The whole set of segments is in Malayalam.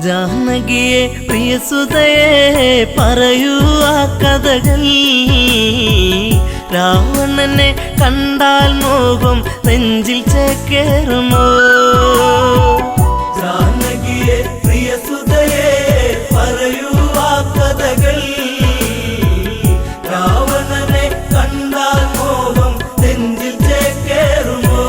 ജാനകിയെ പ്രിയസുതയെ പറയൂ ആ കഥകൾ. രാവണനെ കണ്ടാൽ മോഹം നെഞ്ചിൽ ചേക്കേറുമോ? ജാനകിയെ പ്രിയസുതയെ പറയൂ ആ കഥകൾ. രാവണനെ കണ്ടാൽ മോഹം നെഞ്ചിൽ ചേക്കേറുമോ?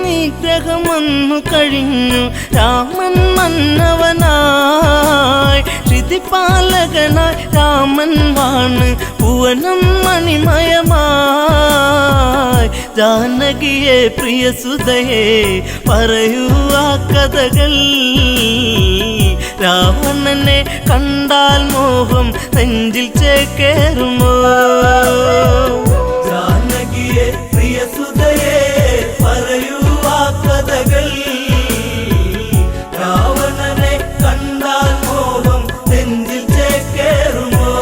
നിഗ്രഹമന്നു കഴിഞ്ഞു രാമൻ മന്നവനായി. ശ്രുതിപാലകനായി രാമൻ വാണ് ഭുവനം മണിമയമായി. ജാനകിയെ പ്രിയസുതയെ പറയൂ ആ കഥകൾ. രാവണനെ കണ്ടാൽ മോഹം നെഞ്ചിൽ ചേക്കേറുമോ? ജാനകിയെ പ്രിയസുതയെ പറയൂ ആ കഥകൾ. രാവണനെ കണ്ടാൽ മോഹം നെഞ്ചിൽ ചേക്കേറുമോ?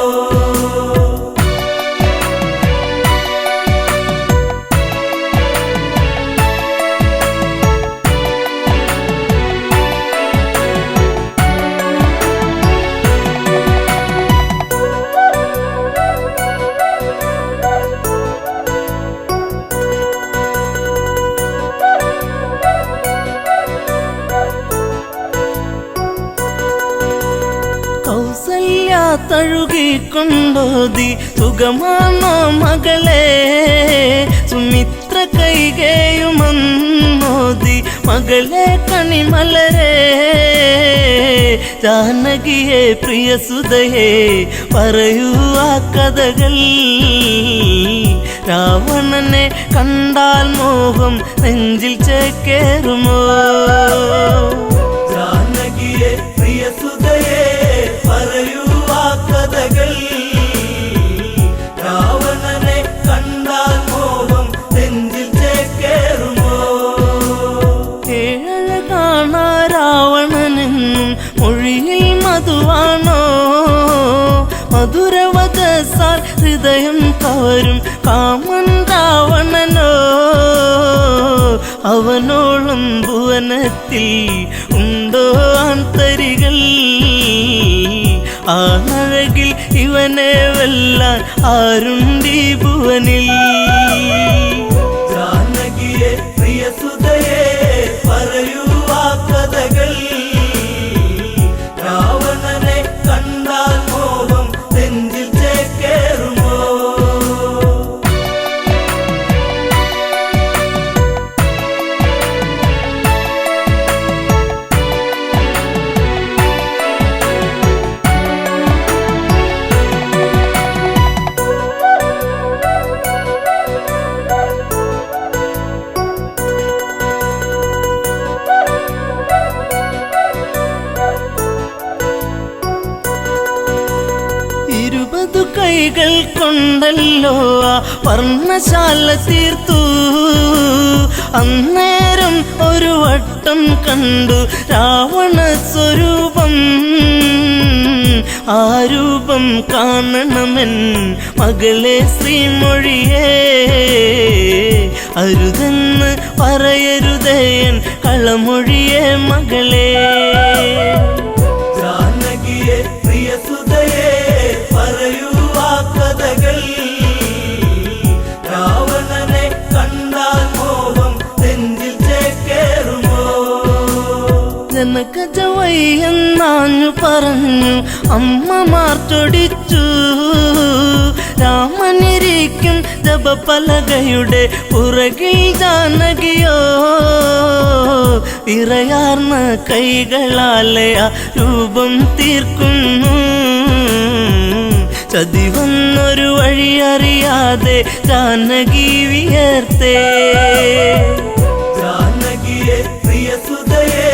കൗസല്യ തഴുകിക്കൊണ്ടോതി സുഖമാണോ മകളെ? സുമിത്ര കൈകേയുമന്നോതി മകളെ കണിമലരെ. ജാനകിയെ പ്രിയസുതയെ പറയൂ ആ കഥകൾ. രാവണനെ കണ്ടാൽ മോഹം നെഞ്ചിൽ ചേക്കേറുമോ? ജാനകിയെ പ്രിയസുതയെ പറയൂ ആ കഥകൾ. രാവണനെ കണ്ടാൽ മോഹം നെഞ്ചിൽ ചേക്കേറുമോ? ഏഴഴകാണ രാവണനെന്നും മൊഴിയിൽ മധുവാണോ? മധുരവദസാൽ ഹൃദയം കവരും കാമൻ രാവണനോ? അവനോളം ഭുവനത്തിൽ ഉണ്ടോ ആന്തരികൾ? ആണഴകിൽ ഇവനെ വെല്ലാൻ ആരുണ്ടീ ഭുവനിൽ? ജാനകിയെ പ്രിയസുതയെ പറയൂ ആ കഥകൾ. രാവണനെ കണ്ടാൽ മോഹം നെഞ്ചിൽ ചേക്കേറുമോ? കൈകൾ കൊണ്ടല്ലോ ആ വർണ്ണശാല തീർത്തു. അന്നേരം ഒരു വട്ടം കണ്ടു രാവണ സ്വരൂപം. ആ രൂപം കാണണമെൻ മകളെ ശ്രീമൊഴിയേ. അരുതെന്ന് പറയരുതേൻ കളമൊഴിയേ മകളെ. ജാനകിയെ പ്രിയസുതയെ പറയൂ ആ കഥകൾ. രാവണനെ കണ്ടാൽ മോഹം നെഞ്ചിൽ ജനകജവയ്യെന്നാഞ്ഞു പറഞ്ഞു അമ്മമാർ ചൊടിച്ചു. രാമനിരിക്കും ജപപലകയുടെ പുറകിൽ ജാനകിയോ വിറയാർന്ന കൈകളാലെ ആ രൂപം തീർക്കുന്നു. ചതിവന്നൊരു വഴിയറിയാതെ ജാനകി വിയർത്തേ. ജാനകിയെ പ്രിയസുതയെ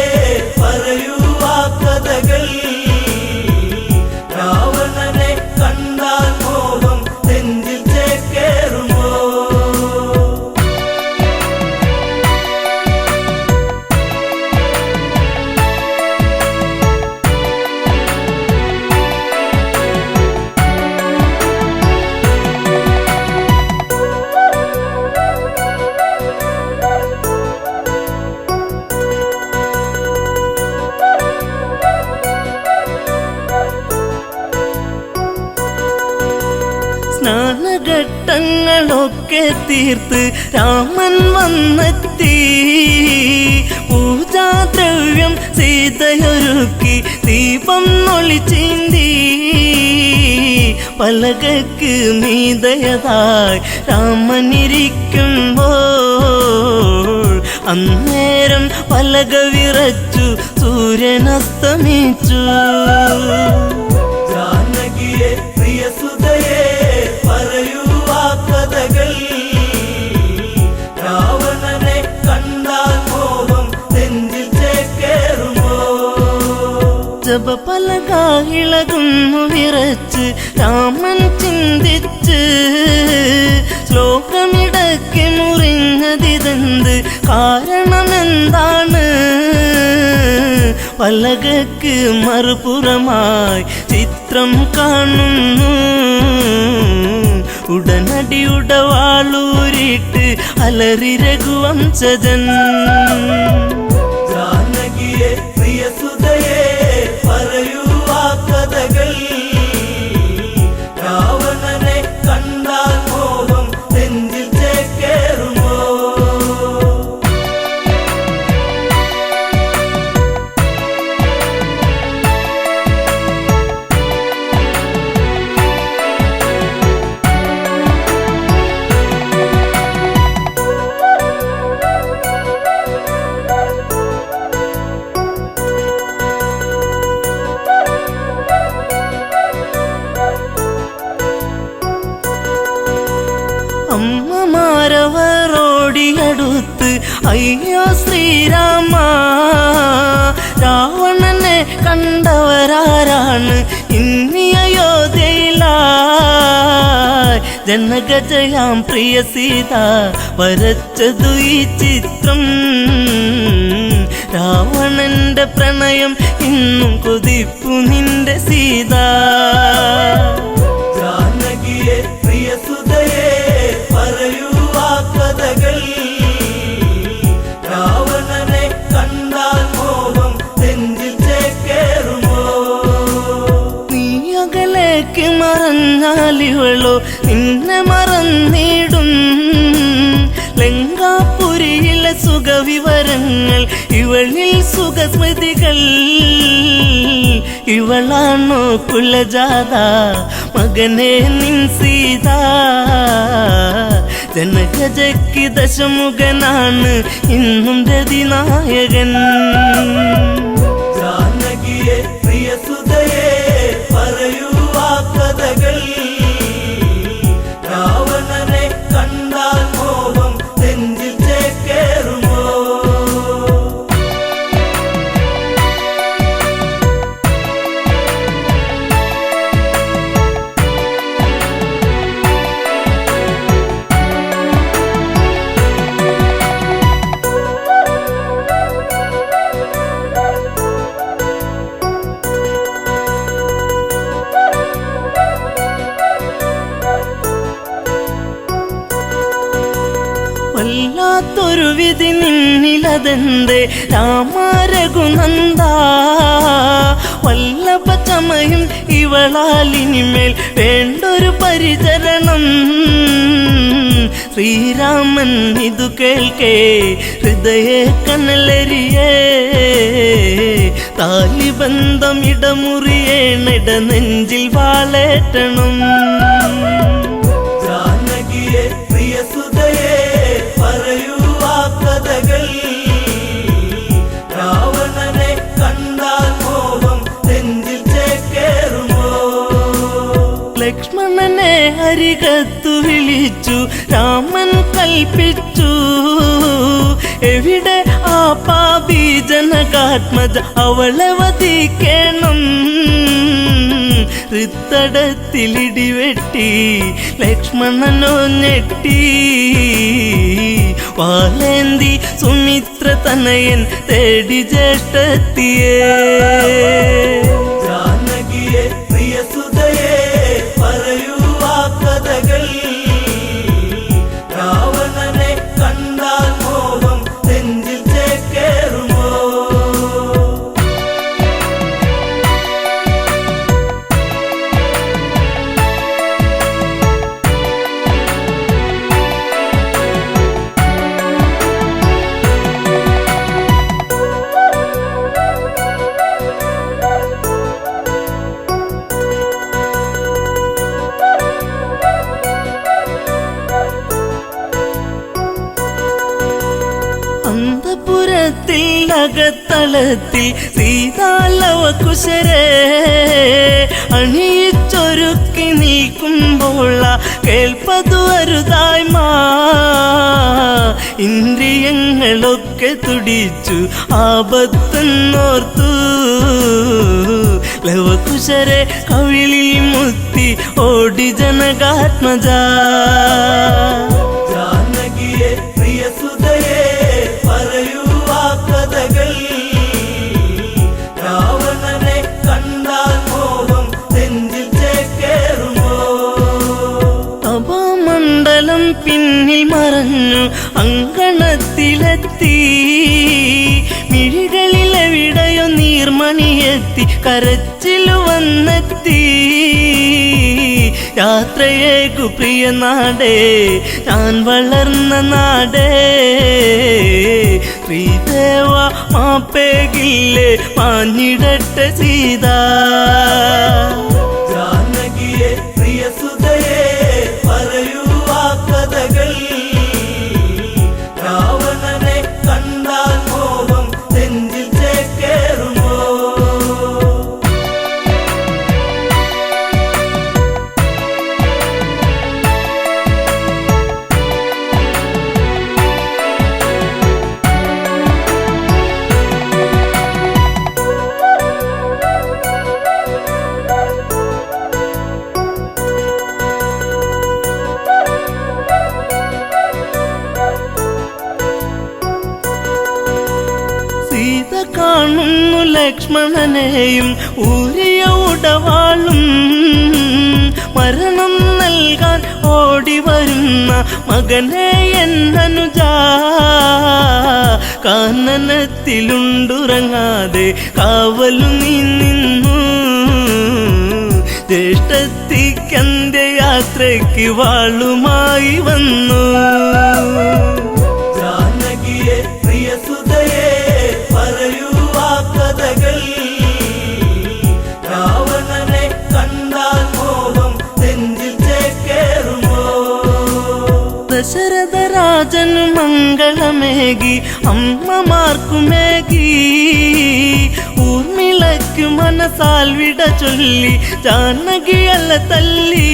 പറയൂ ആ കഥകൾ. രാവണനെ കണ്ടാൽ മോഹം നെഞ്ചിൽ ചേക്കേറുമോ? സ്നാനഘട്ടങ്ങളൊക്കെ തീർത്ത് രാമൻ വന്നെത്തി. പൂജാദ്രവ്യം സീതയൊരുക്കി ദീപം ഒളിച്ചീന്തി. പലകക്ക് മീതയതായി രാമനിരിക്കുമ്പോൾ അന്നേരം പലക വിറച്ചു സൂര്യനസ്തമിച്ചു. ജാനകിയെ പ്രിയസുതയെ പറയൂ ആ കഥകൾ. രാവണനെ കണ്ടാൽ മോഹം നെഞ്ചിൽ ചേക്കേറുമോ? ജപപലക ഇളകുന്നു വിറച്ച് രാമൻ ചിന്തിച്ച്. ശ്ലോകമിടയ്ക്ക് മുറിഞ്ഞതിതെന്ത് കാരണമെന്താണ്? പലകക്ക് മറുപുറമായി ചിത്രം കാണുന്നു. ഉടനടി ഉടവാളൂരിട്ട് അലറി രഘുവംശജൻ. ജാനകിയെ പ്രിയസുതയെ പറയൂ ആ കഥകൾ. രാവണനെ കണ്ടാൽ മോഹം നെഞ്ചിൽ ചേക്കേറുമോ? അമ്മമാരവരോടിയടുത്ത് അയ്യോ ശ്രീരാമ, രാവണനെ കണ്ടവരാരാണ് ഇനി അയോധ്യയിലായി? ജനകജയാം പ്രിയ സീത വരച്ചതു ഈ ചിത്രം. രാവണന്റെ പ്രണയം ഇന്നും കൊതിപ്പു നിന്റെ സീത. ജാനകിയെ പ്രിയസുതയെ പറയൂ ആ കഥകൾ. രാവണനെ കണ്ടാൽ മോഹം നെഞ്ചിൽ ചേക്കേറുമോ? നീ അകലേക്ക് മറഞ്ഞാലിവളോ നിന്നെ മറന്നിടും. ലങ്കാപുരിയിലെ സുഖവിവരങ്ങൾ ഇവളിൽ സുഖസ്മൃതികൾ. ഇവളാണോ കുലജാത മകനെ നിൻ സീത? ജനകജയ്ക്ക് ദശമുഖനാണ് ഇന്നും രതിനായകൻ. ജാനകിയെ പ്രിയസുതയെ പറയൂ ആ കഥകൾ. രാവണനെ കണ്ടാൽ മോഹം നെഞ്ചിൽ ചേക്കേറുമോ? വല്ലാത്തൊരു വിധി നിന്നിലതെന്തേ രാമ രഘുനന്ദ? വല്ലഭ ചമയും ഇവളാലിനിമേൽ വേണ്ടൊരു പരിചരണം. ശ്രീരാമൻ ഇതു കേൾക്കേ ഹൃദയ കനലരിയേ. താലിബന്ധം ഇടമുറിയേണിട നെഞ്ചിൽ വാളേറ്റണം. ജാനകിയെ പ്രിയസുതയെ പറയൂ ആ കഥകൾ. രാവണനെ കണ്ടാൽ മോഹം നെഞ്ചിൽ ചേക്കേറുമോ? ലക്ഷ്മണനെ അരികത്തു വിളിച്ചു രാമൻ കൽപ്പിച്ചു, എവിടെ ആ പാപി ജനകാത്മജ, അവളെ വധിക്കണം. ഹൃത്തടത്തിലിടിവെട്ടി ലക്ഷ്മണനോ ഞെട്ടി, വാലേന്തി സുമിത്ര തനയൻ തേടി ജ്യേഷ്ഠത്തിയേ. ജാനകിയെ പ്രിയസുതയെ പറയൂ ആ കഥകൾ. രാവണനെ കണ്ടാൽ മോഹം നെഞ്ചിൽ ചേക്കേറുമോ? അന്തപുരത്തിൽ അകത്തളത്തിൽ സീതാലവകുശരെ അണിയിച്ചൊരുക്കി നീക്കുമ്പോൾ കേൾപ്പതു അരുതായ്മ. ഇന്ദ്രിയങ്ങളൊക്കെ തുടിച്ചു ആപത്തെന്നോർത്തു, ലവകുശരെ കവിളിൽ മുത്തി ഓടി ജനകാത്മജ. ജാനകിയെ പ്രിയസുതയെ പറയൂ ആ കഥകൾ. രാവണനെ കണ്ടാൽ മോഹം നെഞ്ചിൽ ചേക്കേറുമോ? അപമണ്ഡലം പിന്നിൽ മറഞ്ഞു അങ്കണത്തിലെത്തി, മിഴികളിലെവിടെയോ നീർമണിയെത്തി കരച്ചിലു വന്നെത്തി. യാത്രയേക്കു പ്രിയ നാടേ, ഞാൻ വളർന്ന നാടേ, ശ്രീദേവ മാപ്പേകില്ലേ മാഞ്ഞിടട്ടെ സീത. ജാനകിയെ പ്രിയസുതയെ പറയൂ ആ കഥകൾ. രാവണനെ കണ്ടാൽ മോഹം നെഞ്ചിൽ ചേക്കേറുമോ? സീത കാണുന്നു ലക്ഷ്മണനെയും ഊരിയ ഉടവാളും, മരണം നൽകാൻ ഓടി വരുന്ന മകനെ എന്നനുജ. കാനനത്തിലുണ്ടുറങ്ങാതെ കാവലു നീ നിന്നു, ജ്യേഷ്ഠത്തിക്കന്ത്യയാത്രയ്ക്ക് വാളുമായി വന്നു. ജാനകിയെ പ്രിയസുതയെ പറയൂ ആ കഥകൾ. രാവണനെ കണ്ടാൽ മോഹം നെഞ്ചിൽ ചേക്കേറുമോ? ദശരഥ രാജനു മംഗളമേകി അമ്മമാർക്കുമേകി, ഊർമിളയ്ക്കു മനസാൽ വിട ചൊല്ലി ജാനകിയല്ല തല്ലി.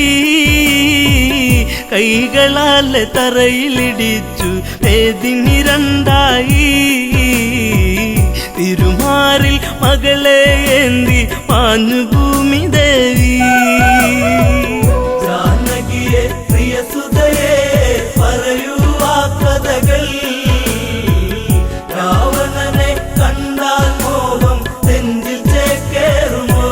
കൈകളാലെ തറയിലിടിച്ചു വേദിനി രണ്ടായി, തിരുമാറിൽ മകളെ ഏന്തി മാഞ്ഞു ഭൂമി ദേവി. ജാനകിയെ പ്രിയസുതയെ പറയൂ ആ കഥകൾ. രാവണനെ കണ്ടാൽ മോഹം നെഞ്ചിൽ ചേക്കേറുമോ?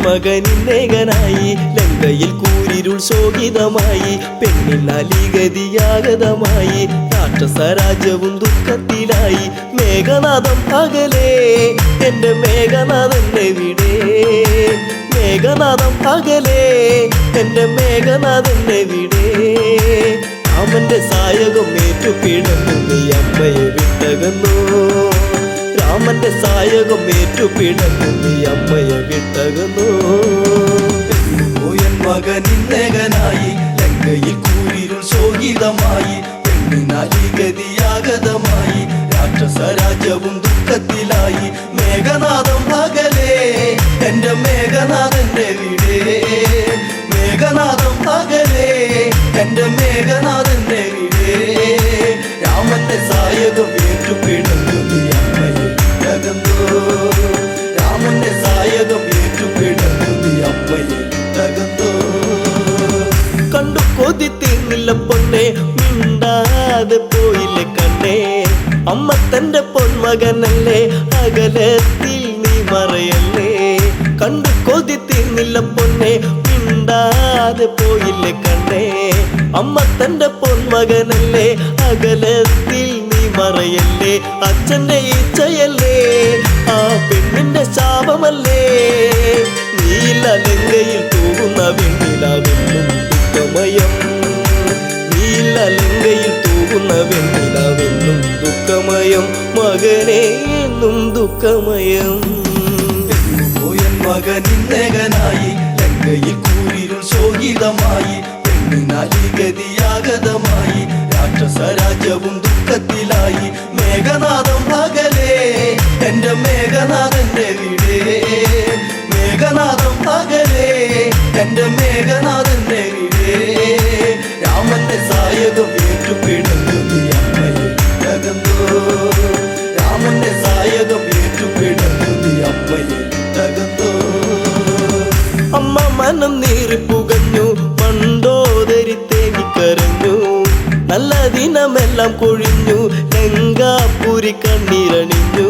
പൊന്മകനിന്നേകനായി ലങ്കയിൽ കൂരിരുൾ ശോകിതമായി പെണ്ണിനാലിഗതിയാഗതമായി രാക്ഷസരാജ്യവും ദുഃഖത്തിലായി മേഘനാഥം അകലേ എന്റെ മേഘനാഥൻ എവിടെ മേഘനാഥം അകലേ എന്റെ മേഘനാഥൻ എവിടെ രാമന്റെ സായകം ഏറ്റുപിടന്നു നീ അമ്മയെ വിട്ടകന്നു രാമന്റെ സായകം ഏറ്റുപിടന്നു നീ അമ്മയെ വിട്ടകന്നു മകനിന്നേകനായി ലങ്കയിൽ കൂരിരുൾ ശോകിതമായി പെണ്ണിനാലിഗതിയാഗതമായി രാക്ഷസരാജ്യവും ദുഃഖത്തിലായി മേഘനാഥം അകലേ എന്റെ മേഘനാഥന്റെ വീടേ മേഘനാഥം അകലേ എന്റെ മേഘനാഥന്റെ വീടേ രാമന്റെ സായകം ഏറ്റുപിടന്നു നീ അമ്മയെ വിട്ടകന്നു രാമന്റെ സായകം ഏറ്റുപിടന്നു നീ അമ്മയെ വിട്ടകന്നു കണ്ടു കൊതി തീർന്നില്ല പൊന്നെ മിണ്ടാതെ പോയില്ലേ കണ്ണേ അമ്മ തന്റെ പൊന്മകനല്ലേ അകലത്തിൽ നീ മറയല്ലേ കണ്ടു കൊതി തീർന്നില്ല പൊന്നെ മിണ്ടാതെ പോയില്ലേ കണ്ണേ അമ്മ തന്റെ പൊന്മകനല്ലേ അകലത്തിൽ നീ മറയല്ലേ അച്ഛന്റെ ഇച്ഛയല്ലേ ആ പെണ്ണിന്റെ ശാപമല്ലേ നീല ലങ്കയിൽ തൂകുന്ന വെണ്ണിലാവെന്നും ദുഃഖമയം നീല ലങ്കയിൽ തൂകുന്ന വെണ്ണിലാവെന്നും ദുഃഖമയം മകനെ എന്നും ദുഃഖമയം മകനിന്നേകനായി ലങ്കയിൽ കൂരിരുൾ ശോകിതമായി പെണ്ണിനാലിഗതിയാഗതമായി രാക്ഷസരാജ്യവും ദുഃഖത്തിലായി മേഘനാഥം അകലേ എന്റെ മേഘനാഥന്റെ വീടേ മേഘനാഥം അകലേ എന്റെ മേഘനാഥന്റെ വീടേ രാമന്റെ സായകം ഏറ്റുപിടന്നു നീ അമ്മയെ വിട്ടകന്നു രാമന്റെ സായകം ഏറ്റുപിടന്നു നീ അമ്മയെ വിട്ടകന്നു അമ്മ മനം നീറിപ്പുകഞ്ഞു പണ്ടോദരി തേങ്ങിക്കരഞ്ഞു നല്ല ദിനമെല്ലാം കൊഴിഞ്ഞു ലങ്കാപുരി കണ്ണീരണിഞ്ഞു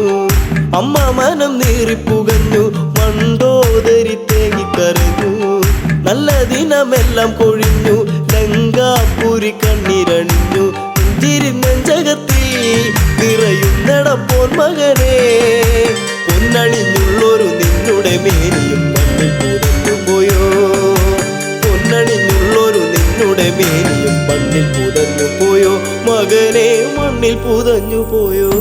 അമ്മ മനം നീറിപ്പുകഞ്ഞു മണ്ടോദരി തേങ്ങിക്കരഞ്ഞു നല്ല ദിനമെല്ലാം കൊഴിഞ്ഞു ലങ്കാപുരി കണ്ണീരണിഞ്ഞു നെഞ്ചകത്തിൽ നിറയുന്നട പൊന്മകനെ പൊന്നണിഞ്ഞുള്ളൊരു നിന്നുടെ മേനിയും മണ്ണിൽ പുതഞ്ഞു പോയോ പൊന്നണിഞ്ഞുള്ളൊരു നിന്നുടെ മേനിയും മണ്ണിൽ പുതഞ്ഞു പോയോ മകനെ മണ്ണിൽ പുതഞ്ഞു പോയോ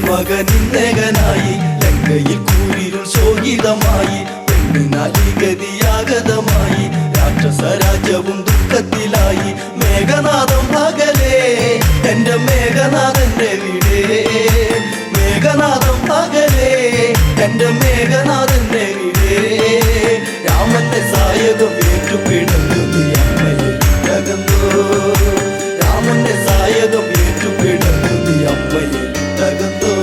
മകനിന്നേകനായി ലങ്കയിൽ കൂരിരുൾ ശോകിതമായി പെണ്ണിനാലിഗതിയാഗതമായി രാക്ഷസരാജ്യവും ദുഃഖത്തിലായി മേഘനാഥം അകലേ എന്റെ മേഘനാഥന്റെ വീടേ മേഘനാഥം അകലേ എന്റെ മേഘനാഥന്റെ വീടേ രാമന്റെ സായകം ഏറ്റുപിടന്നു നീ അമ്മയെ വിട്ടകന്നു രാമന്റെ സായകം ഏറ്റുപിടന്നു നീ അമ്മയെ വിട്ടകന്നു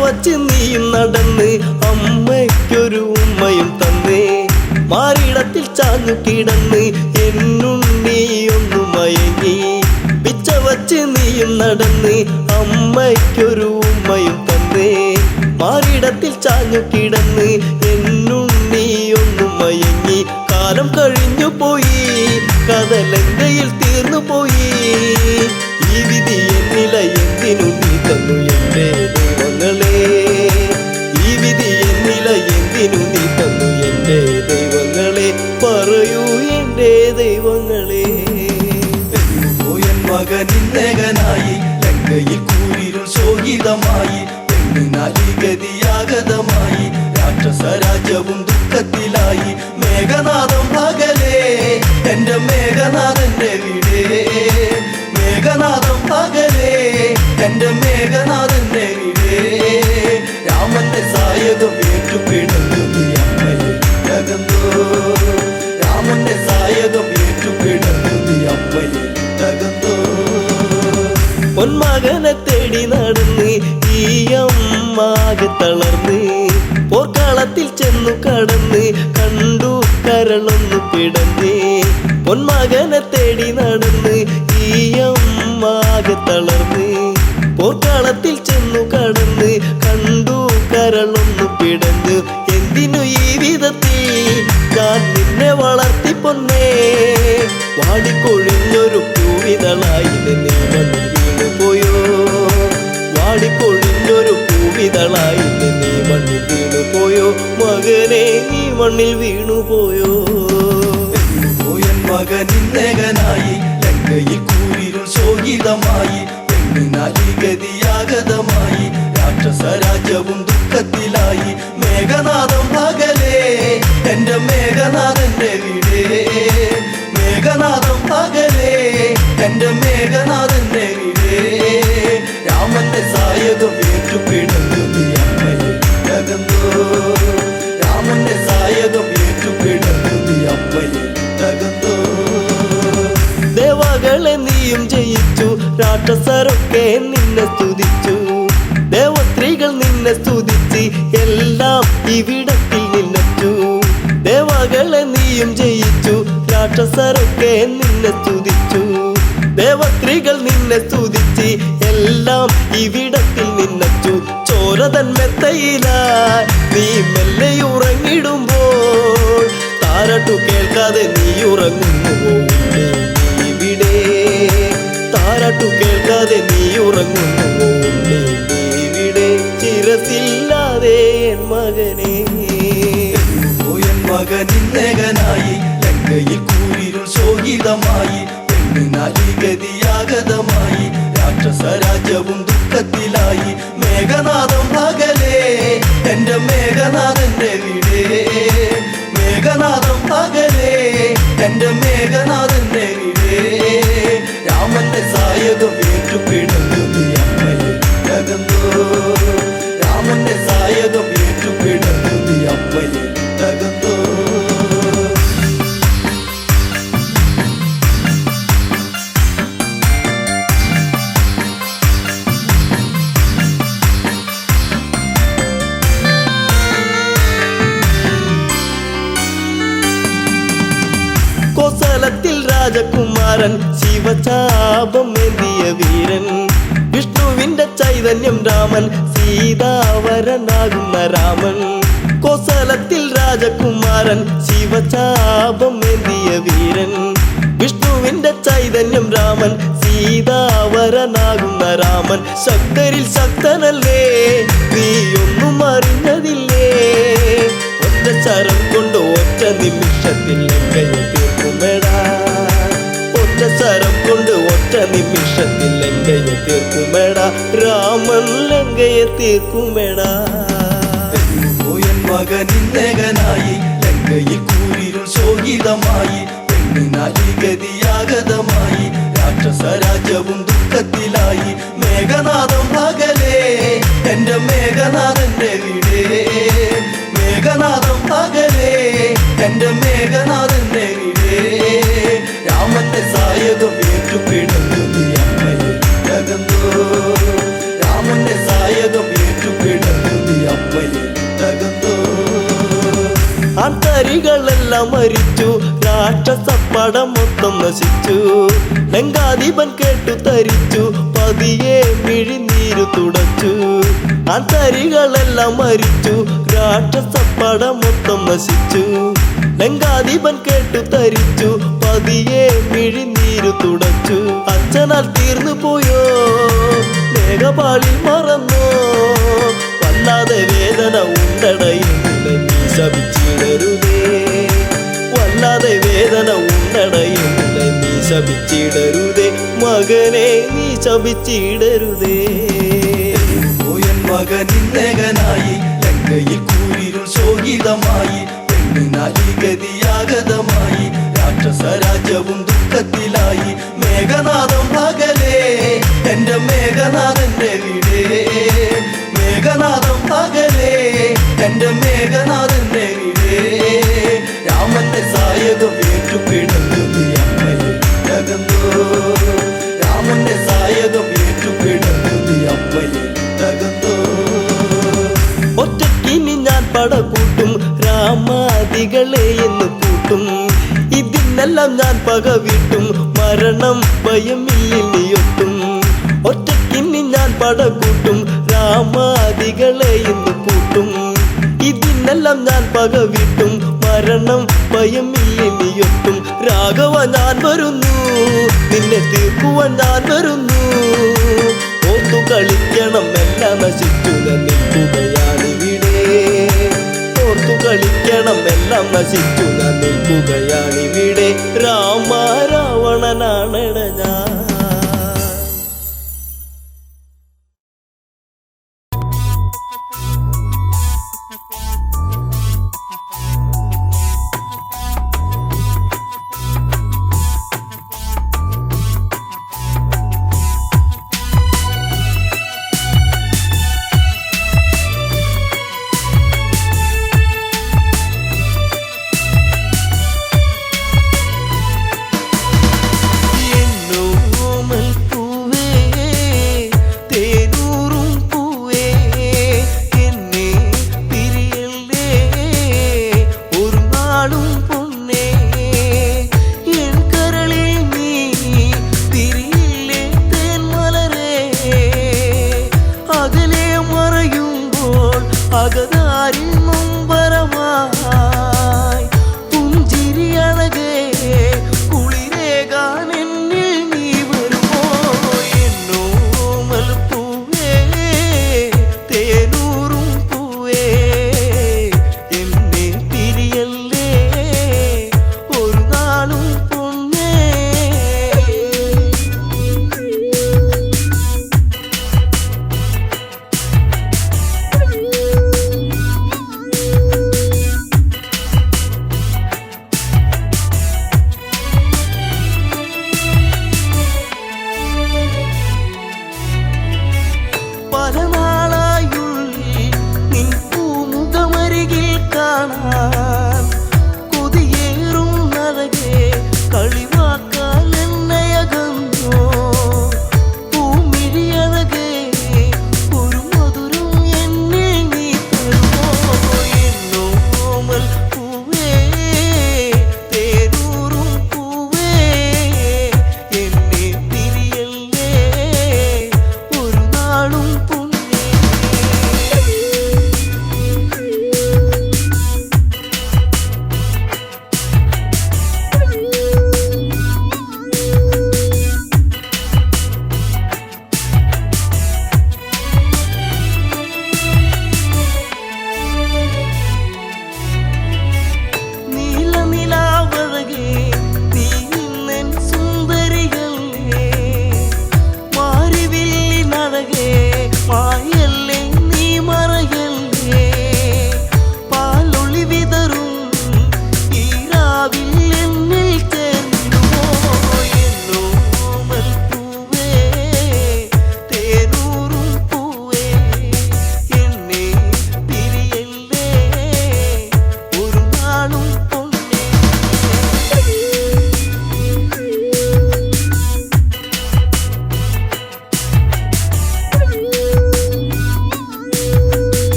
വച്ച് നീയും നടന്ന് അമ്മയ്ക്കൊരു ഉമ്മയും തന്നേ മാറിടത്തിൽ ചാഞ്ഞു കിടന്ന് എന്നുണ്ണിയൊന്നു മയങ്ങി പിച്ച വച്ച് നീയും നടന്ന് അമ്മയ്ക്കൊരു ഉമ്മയും തന്നേ മാറിടത്തിൽ ചാഞ്ഞു കിടന്ന് എന്നുണ്ണിയൊന്നു മയങ്ങി കാലം കഴിഞ്ഞു പോയി കഥലങ്കയിൽ തീർന്നു പോയി ഈ വിധി എന്നില എന്തിനു നീ തന്നു എന്റെ ദൈവങ്ങളെ ഈ വിധി എന്നില എന്തിനു നീ തന്നു എന്റെ ദൈവങ്ങളെ പറയൂ എന്റെ ദൈവങ്ങളെ മകനിന്നേകനായി ലങ്കയിൽ കൂരിരുൾ ശോകിതമായി പെണ്ണിനാലിഗതിയാഗതമായി രാക്ഷസരാജ്യവും ദുഃഖത്തിലായി മേഘനാഥം അകലേ എന്റെ മേഘനാഥന്റെ വീടേ മേഘനാഥം അകലേ എന്റെ മേഘനാഥന്റെ വീടേ രാമന്റെ സായകം ഏറ്റുപിടന്നു നീ അമ്മയെ വിട്ടകന്നു രാമന്റെ സായകം ഏറ്റുപിടന്നു നീ അമ്മയെ വിട്ടകന്നു പൊന്മകനെ തേടി നടന്ന് ഈ അമ്മാകെ തളർന്നു പിടഞ്ഞ് പൊന്മകനെ തേടി നടന്ന് ഈ അമ്മാകെ തളർന്ന് പോർക്കളത്തിൽ ചെന്നു കടന്ന് കണ്ടു കരളൊന്നു പിടഞ്ഞു എന്തിനു ഈ വിധത്തിൽ ഞാൻ നിന്നെ വളർത്തി പൊന്നേ വാടിക്കൊഴിഞ്ഞൊരു പൂവിതളായി നീ മണ്ണിൽ വീണുപോയോ വാടിക്കൊഴിഞ്ഞൊരു പൂവിതളായി നീ മണ്ണിൽ വീണുപോയോ മകനെ നീ മണ്ണിൽ വീണുപോയോ മകനിന്നേകനായി ലങ്കയിൽ കൂരിരുൾ ശോകിതമായി ഗതിയാഗതമായി രാക്ഷസ രാജ്യവും ദുഃഖത്തിലായി മേഘനാഥം പകലേ എന്റെ മേഘനാഥന്റെ വീടേ മേഘനാഥം പകലേ എന്റെ മേഘനാഥന്റെ വീടേ രാമന്റെ സായകം ഏറ്റുപിടന്നു നീ അമ്മയെ തകർന്നോ രാമന്റെ സായകം ഏറ്റുപിടന്നു നീ അമ്മയെ തകർന്നോ ദേവകളെ നീയും ജയിച്ചു രാക്ഷസരൊക്കെ നിന്നെ സ്തുതിച്ചു ദേവസ്ത്രീകൾ നിന്നെ സ്തുതിച്ച് എല്ലാം ഇവിടത്തിൽ നിന്നെച്ചു ദേവകളെ നീയും ജയിച്ചു രാക്ഷസരൊക്കെ നിന്നെ സ്തുതിച്ചു ദേവസ്ത്രീകൾ നിന്നെ സ്തുതിച്ച് എല്ലാം ഇവിടത്തിൽ നിന്നെച്ചു ചോരതൻ മെത്തയിലായി നീ മെല്ലെ ഉറങ്ങിടുമ്പോൾ താരട്ടു കേൾക്കാതെ നീ ഉറങ്ങുന്നുവോ ഇവിടെ താരാട്ടു കേൾക്കാതെ നീ ഉറങ്ങുന്നുവോ ഇവിടെ ചിരസില്ലാതെ എൻ മകനെ മകനിന്നേകനായി ലങ്കയിൽ കൂരിരുൾ ശോകിതമായി ഗതിയാഗതമായി രാക്ഷസ രാജ്യവും ദുഃഖത്തിലായി മേഘനാഥം പകലേ എന്റെ മേഘനാഥന്റെ വീടേ മേഘനാഥം പകലേ എന്റെ മേഘനാഥന്റെ വീടേ രാമന്റെ സായകം ഏറ്റുപിടന്നു നീ അമ്മയെ തകർന്നോ രാമന്റെ സായകം ഏറ്റുപിടന്നു നീ അമ്മയെ തകർന്നോ കോസലത്തിൽ രാജകുമാരൻ ശിവചാപം ഏന്തിയ വീരൻ വിഷ്ണുവിന്റെ ചൈതന്യം രാമൻ സീതാവരനാകുന്ന രാമൻ കോസലത്തിൽ രാജകുമാരൻ ശിവചാപം ഏന്തിയ വീരൻ വിഷ്ണുവിന്റെ ചൈതന്യം രാമൻ സീതാവരനാകുന്ന രാമൻ ശക്തരിൽ ശക്തനല്ലേ നീ ഒന്നും അറിഞ്ഞതില്ലേ ഒറ്റ ശരം കൊണ്ട് ഒറ്റ നിമിഷത്തിൽ ലങ്കയെ തീർക്കുമെടാ ഒറ്റ ശരം കൊണ്ട് ഒറ്റ നിമിഷത്തിൽ ലങ്കയെ തീർക്കുമെടാ രാമൻ ലങ്കയെ തീർക്കുമെടാ മകനിന്നേകനായി ലങ്കയിൽ കൂരിരുൾ ശോകിതമായി ഗതിയാഗതമായി രാക്ഷസ രാജ്യവും ദുഃഖത്തിലായി മേഘനാഥം പകലേ എന്റെ മേഘനാഥന്റെ വീടേ മേഘനാഥം പകലേ എന്റെ മേഘനാഥന്റെ വീടേ രാമന്റെ സായകം ഏറ്റുപിടന്നു നീ അമ്മയെ തകർന്നോ രാമന്റെ സായകം ഏറ്റുപിടന്നു നീ അമ്മയെ തകർന്നോ ആന്തരികളെല്ലാം മരിച്ചു രാക്ഷസപ്പടം മൊത്തം നശിച്ചു ലങ്കാധിപൻ കേട്ടു തരിച്ചു പതിയെ മിഴിനീരു തുടച്ചു ആന്തരികളെല്ലാം മരിച്ചു രാക്ഷസപ്പടം മൊത്തം നശിച്ചു ലങ്കാധിപൻ കേട്ടു തരിച്ചു പതിയെ മിഴിനീരു തുടച്ചു അച്ഛനാൽ തീർന്നു പോയോ മേഘപാളിൽ മറന്നോ വല്ലാതെ വേദന ഉണ്ടടയില്ല നീ ശപിച്ചിടരുതേ വല്ലാതെ വേദന ഉണ്ടടയില്ല നീ ശപിച്ചിടരുതേ മകനെ നീ ശപിച്ചിടരുതേ മകനിന്നേകനായി ലങ്കയിൽ കൂരിരുൾ ശോകിതമായി ഗതിയാഗതമായി രാക്ഷസ രാജ്യവും ദുഃഖത്തിലായി മേഘനാഥം പകലേ എന്റെ മേഘനാഥന്റെ വീടേ മേഘനാഥം പകലേ എന്റെ മേഘനാഥന്റെ വീടേ രാമന്റെ സായകം ഏറ്റുപിടന്നു നീ അമ്മയെ തകർന്നോ രാമന്റെ സായകം ഏറ്റുപിടന്നു നീ അമ്മയെ തകർന്നോ ഒറ്റക്കിനി ഞാൻ പട കൂട്ടും രാമാദികളെ എന്ന് കൂട്ടും ഇതിനെല്ലാം ഞാൻ പക വീട്ടും, മരണം ഭയമില്ലിയൊട്ടും. ഒറ്റക്കിന്നി ഞാൻ പടകൂട്ടും, രാമാദികളെ ഇന്ന് കൂട്ടും. ഇതിനെല്ലാം ഞാൻ പക വീട്ടും, മരണം ഭയമില്ലിയൊട്ടും. രാഘവ ഞാൻ വരുന്നു, നിന്നെ തീർക്കുവാൻ ഞാൻ വരുന്നു. ഓർത്തു കളിക്കണം എല്ലാം നശിച്ചു നിൽക്കുകയാണിവിടെ. ഓർത്തു കളിക്കണം എല്ലാം നശിച്ചു നിൽക്കുകയാണിവിടെ. രാമ രാവണനാണെട ഞാൻ.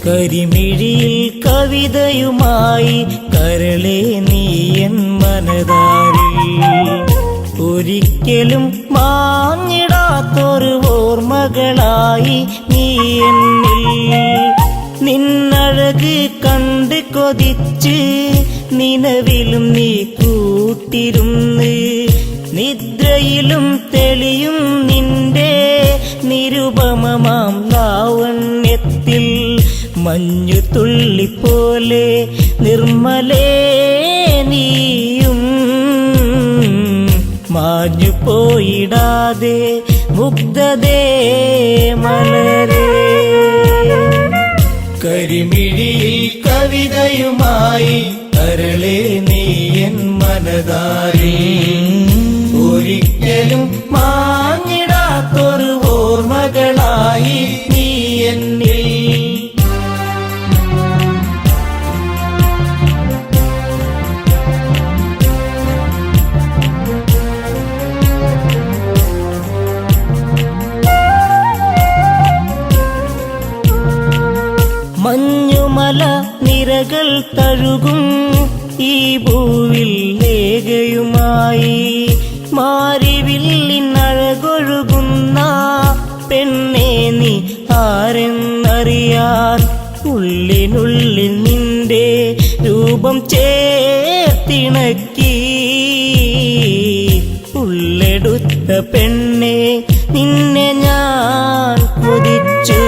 കരിമിഴിയിൽ കവിതയുമായി കരളെ നീയൻ മനതാരിൽ ഒരിക്കലും മാഞ്ഞിടാത്തൊരു ഓർമ്മകളായി നീ എന്നിൽ നിന്ന അഴക് കണ്ട് കൊതിച്ച് നിലവിലും നീ കൂട്ടിരുന്ന് നിദ്രയിലും തെളിയും നിന്റെ നിരുപമമാം ലാവണ്യത്തിൽ മഞ്ഞു തുള്ളിപ്പോലെ നിർമ്മലേ നീയും മാഞ്ഞു പോയിടാതെ മുഗ്ധതേ മലരേ കരിമിഴിയിൽ കവിതയുമായി കരളേ നീ എൻ മനതാരിൽ ഒരിക്കലും മാഞ്ഞിടാത്തൊരു ഓർമ്മകളായി നീ എന്നിൽ മഞ്ഞുമല നിരകൾ തഴുകും ഈ ഭൂവിൽ ലേഖയുമായി മാരിവില്ലിനഴകൊഴുകുന്ന പെണ്ണേ നീ ആരെന്നറിയാൻ ഉള്ളിനുള്ളിൽ നിന്റെ രൂപം ചേർത്തിണക്കി ഉള്ളെടുത്ത പെണ്ണെ നിന്നെ ഞാൻ കൊതിച്ചു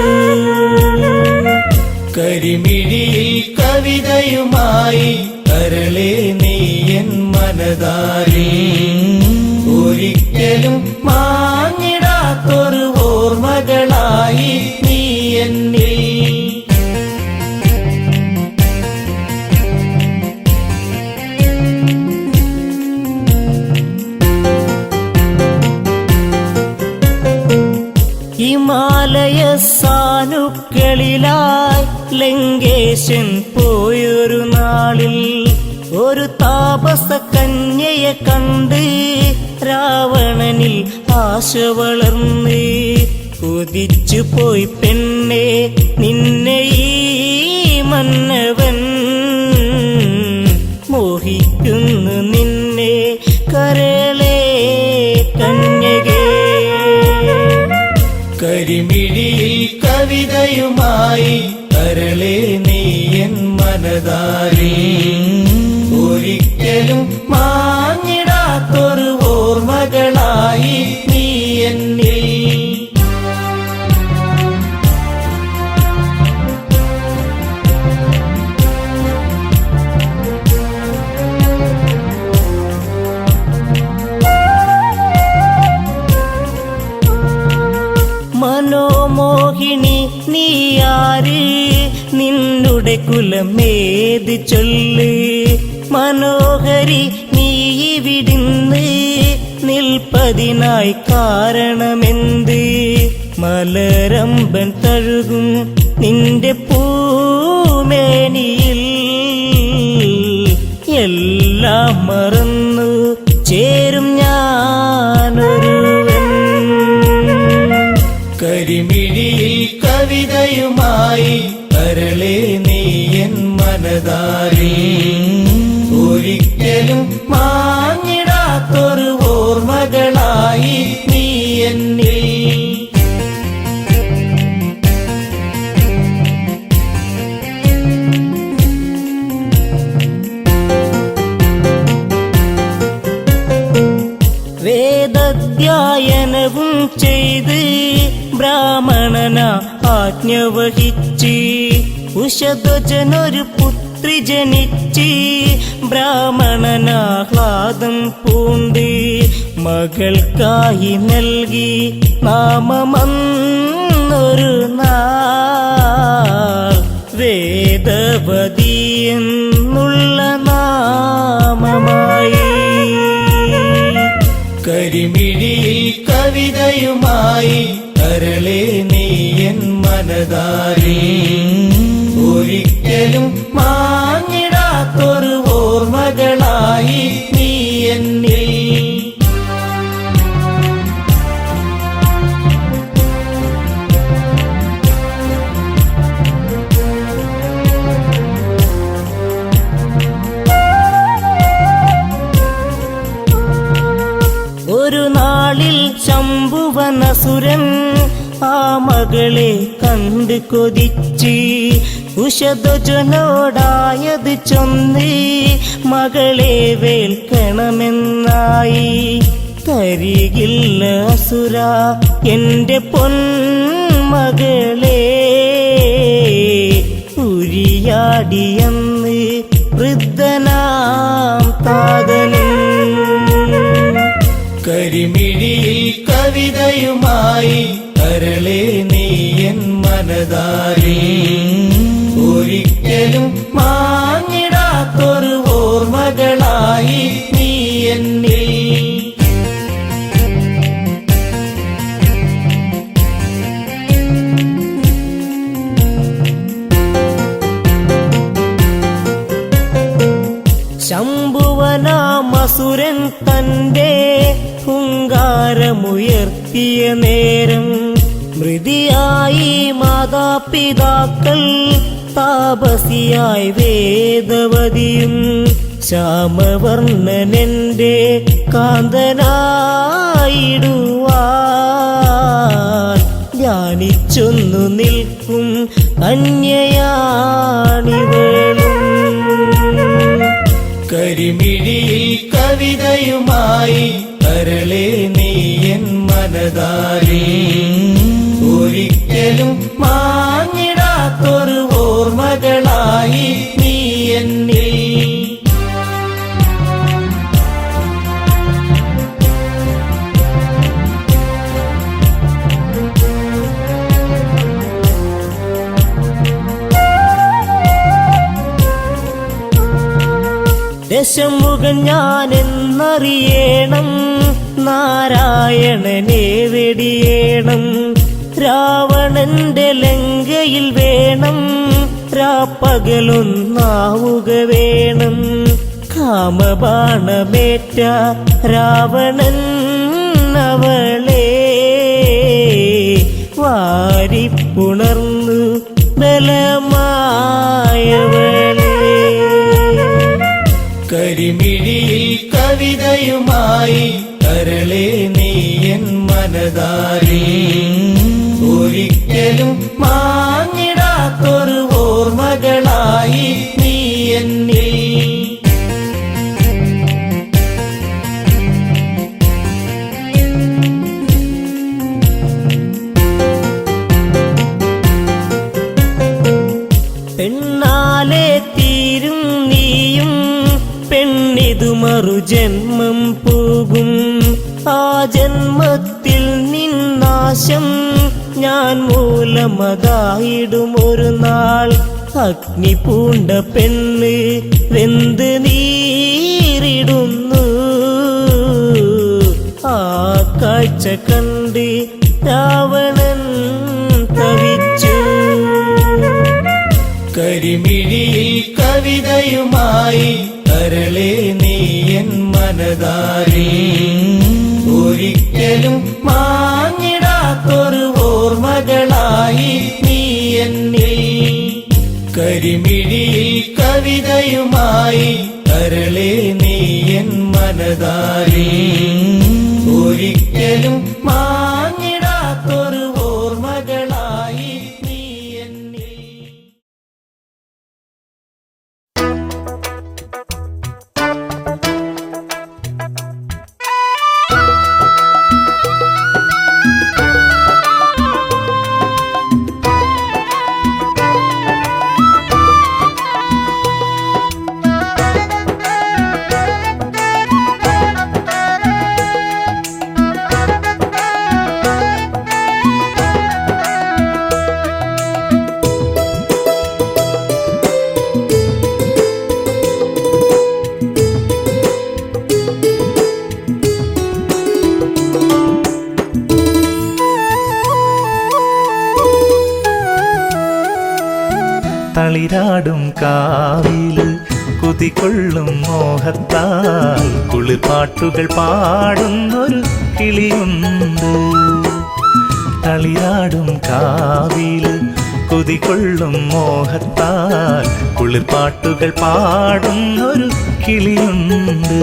കരിമിഴിയിൽ കവിതയുമായി കരളേ നീ എൻ മനതാരിൽ ഒരിക്കലും മാഞ്ഞിടാത്തൊരു ഓർമ്മകളായി നീ എന്നിൽ ഹിമാലയ സാനുക്കളിലായി ലങ്കേശൻ പോയൊരു നാളിൽ ഒരു താപസ കന്യയെ കണ്ട് രാവണനിൽ ആശ വളർന്ന് കൊതിച്ചു പോയി പെണ്ണെ നിന്നെ ഈ മന്നവൻ മോഹിക്കുന്നു നിന്നെ കരളേ കന്യകേ കരിമിഴിയിൽ കവിതയുമായി കരളേ നീ എൻ മനതാരിൽ ഒരിക്കലും മാഞ്ഞിടാത്തൊരു ഓർമ്മകളായി നീ എന്നിൽ മനോമോഹിനി നീയാര് നിന്നുടെ കുലമേത് ചൊല്ല് മനോഹരി നീ വിടുന്ന് നിൽപ്പതിനായി കാരണമെന്ത് മലരമ്പൻ തഴുകും നിന്റെ പൂമേനിയിൽ എല്ലാം മറന്നു ചേരും ഞാനൊരുവൻ കരിമിഴിയിൽ കവിതയുമായി കരളേ നീ എൻ മനതാരിൽ ഒരിക്കലും മാഞ്ഞിടാത്തൊരു ഓർമ്മകളായി നീ എന്നിൽ വേദധ്യായനവും ചെയ്ത് ബ്രാഹ്മണന ആജ്ഞ വഹിച്ച് ഉഷധ്വജനൊരു പുത്രി ജനിച്ച് ബ്രാഹ്മണനാഹ്ലാദം പൂണ്ട് മകൾക്കായി നൽകി നാമമന്നൊരു നാൾ വേദവതി എന്നുള്ള നാമമായി കരിമിഴിയിൽ കവിതയുമായി കരളേ നീ എൻ മനതാരിൽ ഒരിക്കലും മാഞ്ഞിടാത്തൊരു ഓർമ്മകളായി നീ എന്നിൽ ഒരു നാളിൽ ശംഭുവനസുരൻ ആ മകളെ കണ്ട് കൊതിച്ച് ഉഷധ്വജനോടായത് ചൊന്ന് മകളെ വേൽക്കണമെന്നായി. തരികില്ല അസുര എന്റെ പൊന്മകളെ, ഉരിയാടിയെന്ന് വൃദ്ധനാം താതനും. കരിമിഴിയിൽ കവിതയുമായി കരളെ നീ എൻ മനതാരിൽ, ഒരിക്കലും മാഞ്ഞിടാത്തൊരു ഓർമ്മകളായി നീ എന്നിൽ. ശംഭുവനാമസുരൻ തന്റെ ഹുങ്കാരമുയർത്തിയ നേരം, മൃതിയായി മാതാപിതാക്കൾ, താപസിയായി വേദവതിയും. ശ്യാമവർണ്ണനെന്റെ കാന്തനായിടുവാൻ ധ്യാനിച്ചൊന്നു നിൽക്കും കന്യയാണിവളും. കരിമിഴിയിൽ കവിതയുമായി കരളെ നീ എൻ മനതാരിൽ, ഒരിക്കലും മാഞ്ഞിടാത്തൊരു ഓർമ്മകളായി നീ എന്നിൽ. ദശമുഖൻ ഞാനെന്നറിയണം, നാരായണനെ വെടിയേണം. രാവണന്റെ ലങ്കയിൽ വേണം, രാപ്പകലൊന്നാവുക വേണം. കാമബാണമേറ്റ രാവണൻ അവളെ വാരിപ്പുണർന്നു ബലമായവളെ. കരിമിഴിയിൽ കവിതയുമായി കരളെ നീ എൻ മനതാരിൽ, ഒരിക്കലും മാഞ്ഞിടാത്തൊരു ഓർമ്മകളായി നീ എന്നിൽ. പെണ്ണാലെ തീരും നീയും, പെണ്ണിതു മറുജന്മം പോകും. ആ ജന്മത്തിൽ നിന്നാശം ഞാൻ മൂലമതായിടും ഒരു നാൾ. അഗ്നി പൂണ്ട പെണ്ണ് വെന്ത് നീറിടുന്നു, ആ കാഴ്ച കണ്ട് രാവണൻ തവിച്ചു. കരിമിഴിയിൽ കവിതയുമായി കരളെ നീ എൻ മനതാരിൽ, ഒരിക്കലും മാഞ്ഞിടാത്തൊരു ഓർമ്മകളായി നീ എന്നിൽ. കരിമിഴിയിൽ കവിതയുമായി കരളെ നീ എൻ മനതാരിൽ, ഒരിക്കലും മാഞ്ഞിടാത്തൊരു ഓർമ്മകളായി നീ എന്നിൽ. തളിരാടും കാവില് കുതികൊള്ളും മോഹത്താൽ കുളിർപ്പാട്ടുകൾ പാടുന്നൊരു കിളിയുണ്ട്. തളിരാടും കാവില് കുതികൊള്ളും മോഹത്താൽ കുളിർപ്പാട്ടുകൾ പാടുന്നൊരു കിളിയുണ്ട്.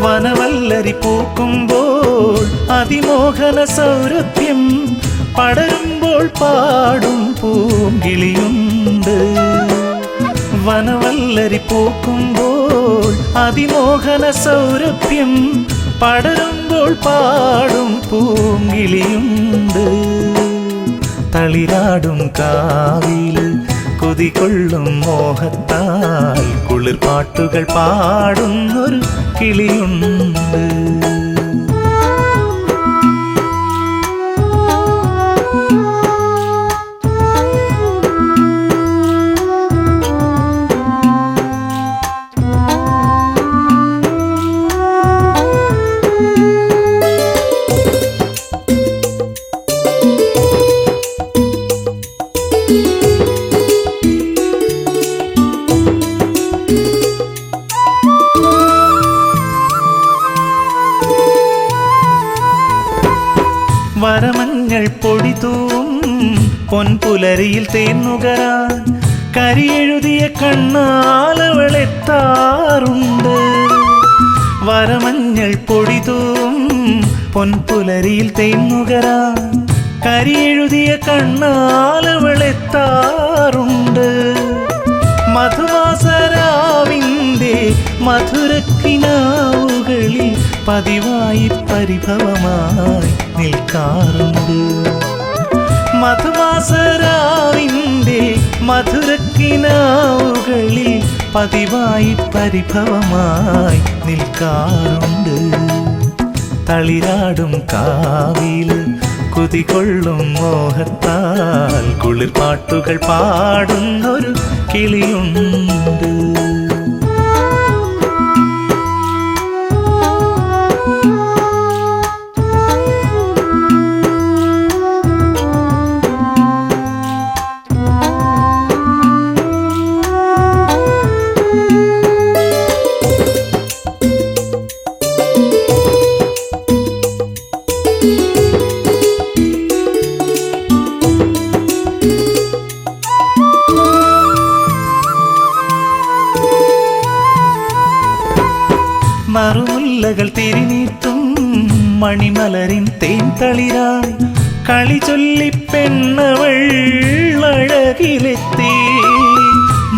വനവല്ലരി പൂക്കുമ്പോൾ അതിമോഹന സൗരഭ്യം പടരുമ്പോൾ പാടും പൂങ്കിളിയുണ്ട്. കിളിയുണ്ട്. വനവല്ലരി പൂക്കുമ്പോൾ അതിമോഹന സൗരഭ്യം പടരുമ്പോൾ പാടും പൂങ്കിളിയുണ്ട്. തളിരാടും കാവില് കൊതികൊള്ളും മോഹത്താൽ കുളിർപ്പാട്ടുകൾ പാടുന്നൊരു കിളിയുണ്ട്. വരമഞ്ഞൾ പൊടിതൂം പൊൻപുലരിയിൽ തേന്നുകരാൻ കരിയെഴുതിയ കണ്ണാലവളെത്താറുണ്ട്. വരമഞ്ഞൾ പൊടിതൂം പൊൻപുലരിയിൽ തേന്നുകരാൻ കരിയെഴുതിയ കണ്ണാലവളെത്താറുണ്ട്. മധുവാസരാവിൻ്റെ മധുരക്കിനാവുകളിൽ പതിവായി പരിഭവമായി നിൽക്കാറുണ്ട്. മധുവാസരാവിൻ്റെ മധുരക്കിനാവുകളിൽ പതിവായി പരിഭവമായി നിൽക്കാറുണ്ട്. തളിരാടും കാവില് കുതികൊള്ളും മോഹത്താൽ കുളിർപ്പാട്ടുകൾ പാടുന്നൊരു കിളിയുണ്ട്. നറുമുല്ലകൾ തിരിനീട്ടും മണിമലരിൻ തേൻതളിരായി കളി ചൊല്ലി പെണ്ണവൾ അഴകിലെത്തി.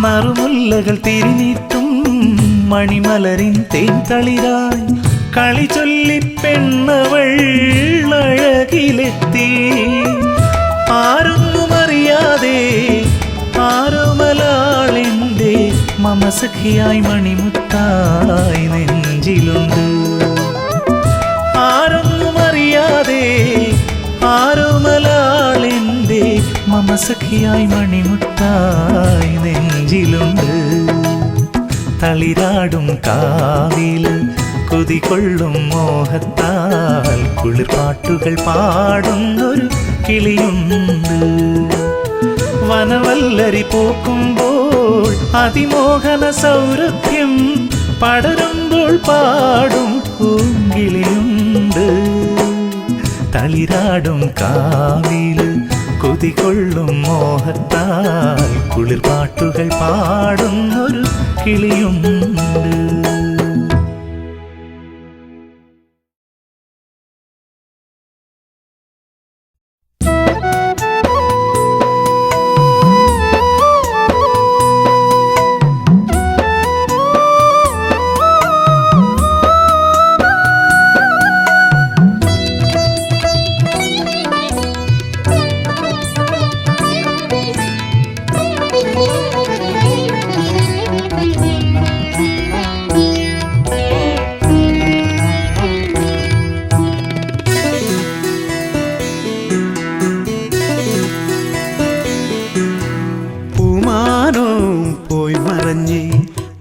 നറുമുല്ലകൾ തിരിനീട്ടും മണിമലരിൻ തേൻതളിരായി കളി ചൊല്ലി പെണ്ണവൾ അഴകിലെത്തി. ആരൊന്നുമറിയാതെ ആരോമലാളെന്റെ മമസഖിയായി മണിമുത്തായി നെഞ്ചിലുണ്ട്. ആരൊന്നുമറിയാതെ ആരോമലാളെന്റെ മമസഖിയായി മണിമുത്തായി നെഞ്ചിലുണ്ട്. തളിരാടും കാവില് കൊതികൊള്ളും മോഹത്താൽ കുളിർപ്പാട്ടുകൾ പാടുന്നൊരു കിളിയുണ്ട്. വനവല്ലരി പൂക്കുമ്പോൾ അതിമോഹന സൗരഭ്യം പടരുമ്പോൾ പാടും പൂങ്കിളിയുണ്ട്. തളിരാടും കാവില് കൊതികൊള്ളും മോഹത്താൽ കുളിർപ്പാട്ടുകൾ പാടുന്നൊരു കിളിയുണ്ട്.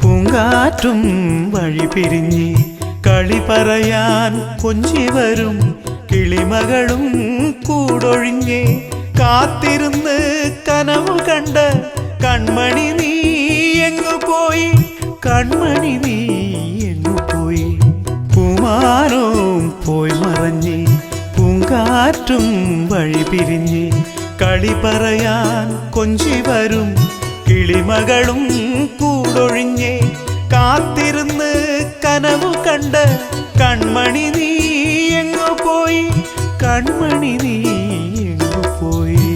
പൂങ്കാറ്റും വഴി പിരിഞ്ഞ് കളി പറയാൻ കൊഞ്ചി വരും കിളിമകളും കൂടൊഴിഞ്ഞ് കാത്തിരുന്ന് കനവ് കണ്ട കൺമണി നീ എങ്ങു പോയി, കൺമണി നീ എങ്ങു പോയി. പൂമാനവും പോയി മറഞ്ഞ് പൂങ്കാറ്റും വഴി പിരിഞ്ഞ് കളി പറയാൻ കൊഞ്ചി വരും കിളിമകളും കൂടൊഴിഞ്ഞ് കാത്തിരുന്ന് കനവ് കണ്ട കൺമണി നീ എങ്ങു പോയി, കൺമണി നീ എങ്ങു പോയി.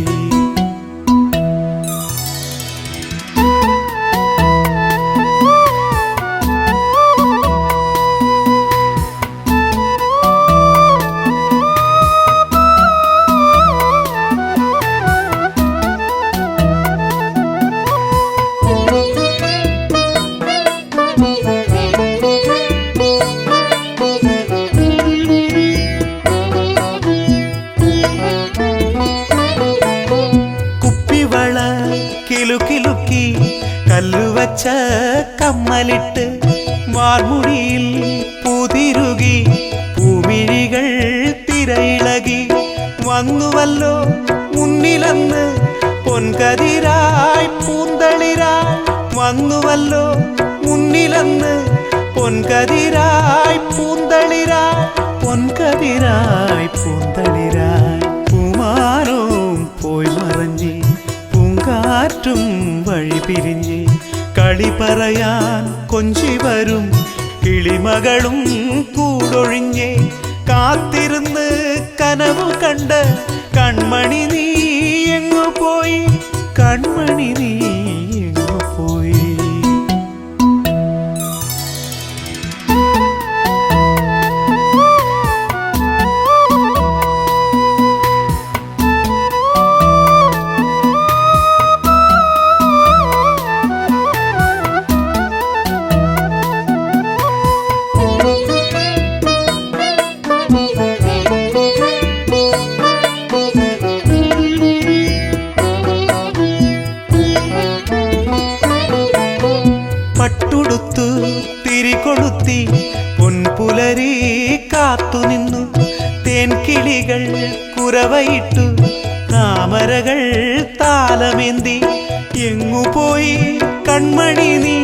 പച്ച കമ്മലിട്ട് വാർമുടിയിൽ പുതിരുകി പൂമിഴികൾ തിരയിളകി വന്നുവല്ലോ മുന്നിലന്ന് പൊൻകതിരായി പൂന്തളിരായി വന്നുവല്ലോ മുന്നിലന്ന് പൊൻകതിരായി പൂന്തളിരായി പൊൻകതിരായി പൂന്തളിരായി പൂമാനവും പോയി മറഞ്ഞ് പൂങ്കാറ്റും വഴി പിരിഞ്ഞ് കളി പറയാൻ കൊഞ്ചി വരും കിളിമകളും കൂടൊഴിഞ്ഞ് കാത്തിരുന്ന് കനവു കണ്ട് കൺമണി നീ എങ്ങു പോയി കൺമണി നീ എങ്ങു പോയി പട്ടുടുത്തു തിരികൊളുത്തി പൊൻപുലരി കാത്തുനിന്നു തേൻകിളികൾ കുരവയിട്ടു താമരകൾ താലമേന്തി എങ്ങുപോയി കൺമണി നീ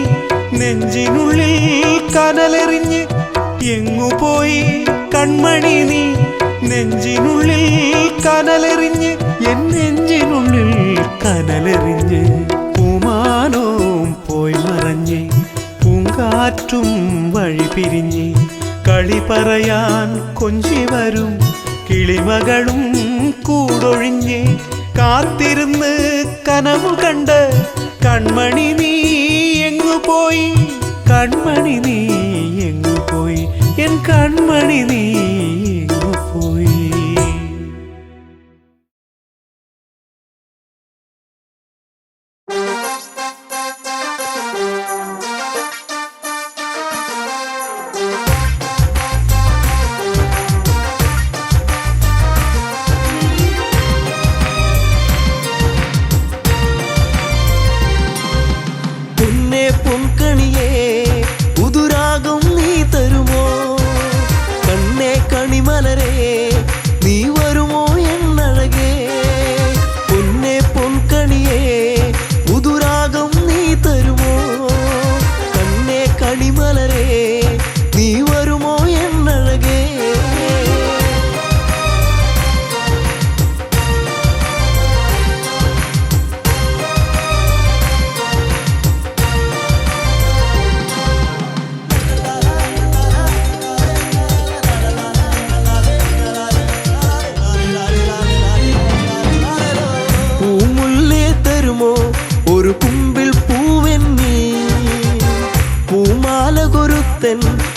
നെഞ്ചിനുള്ളിൽ കനലെറിഞ്ഞ് എങ്ങുപോയി കൺമണി നീ നെഞ്ചിനുള്ളിൽ കനലെറിഞ്ഞ് എൻ നെഞ്ചിനുള്ളിൽ കനലെറിഞ്ഞ് പൂമാനവും പോയി മറഞ്ഞ് പൂങ്കാറ്റും വഴി പിരിഞ്ഞ് കളി പറയാൻ കൊഞ്ചി വരും കിളിമകളും കൂടൊഴിഞ്ഞ് കാത്തിരുന്ന് കനവു കണ്ട് കൺമണി നീ എങ്ങു പോയി കൺമണി നീ എങ്ങു പോയി എൻ കൺമണി നീ എങ്ങു പോയി